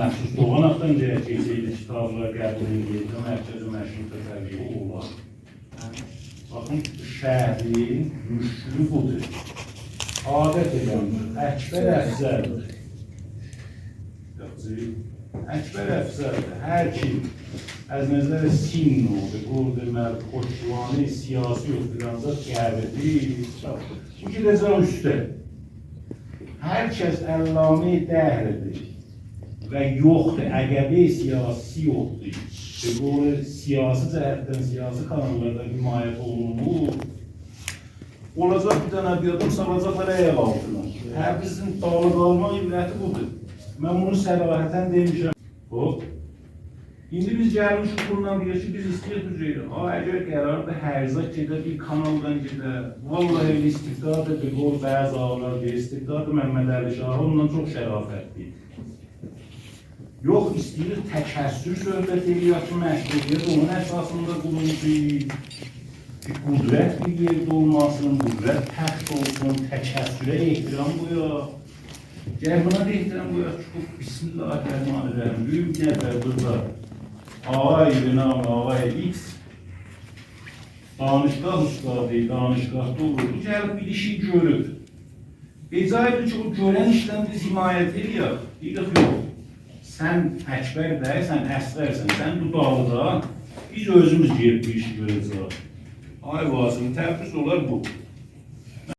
məxsus doğanaqdan keçəydi kitablar qəbul edir, mərkəzi məşğul təsərrüfü olar. Baxın, şəhrin müşkülü budur. Adət edəndir, Əkbər əfzəldir. Əkbər əfzəldir, hər kim az nəzər sin oldu, qurdu, xoşluğanı, siyasi yoxdur, ancaq qəbirdir. Bu gidəcək üstə. Hər kəs əllamə dəhridir və yoxdur, əqəbi siyasi yoxdur. Bu siyasi cəhətdən, siyasi kanallarda himayət olunur. Olacaq bir dənə bir adam salacaqlar əyyək altına. Hər bizim dağlı qalma ibrəti budur. Mən bunu sərahətən demişəm. İndi biz gəlmiş bundan deyək ki, biz istəyək əgər qərarda hərzaq gedə, bir kanaldan gedə, vallahi istibdad edir, o bəzi ağlar deyir, istibdad Məhəmməd Əli Şahı ondan çox şərafətlidir. Yox, istəyir təkəssür söhbət edir ki, məşğuliyyət onun əsasında qulundur. Qudrət bir yerdə olmasın, qudrət təxt olsun, təkəssürə ehtiram qoyaq. Gəl buna da ehtiram qoyaq ki, Bismillahirrahmanirrahim, büyük nəfər burada. Ağay Ünam, Ağay X danışqah ustadı, danışqahda olurdu. Gəlib bir işi görüb. Becaydır ki, o görən işdən biz himayət edirik. Deyirik, yox. Sən Əkbər də, sən Əsvərsən, sən dudaqlıda, biz özümüz gelib bir işi görəcək. Ay Vasım, təbriz olar bu.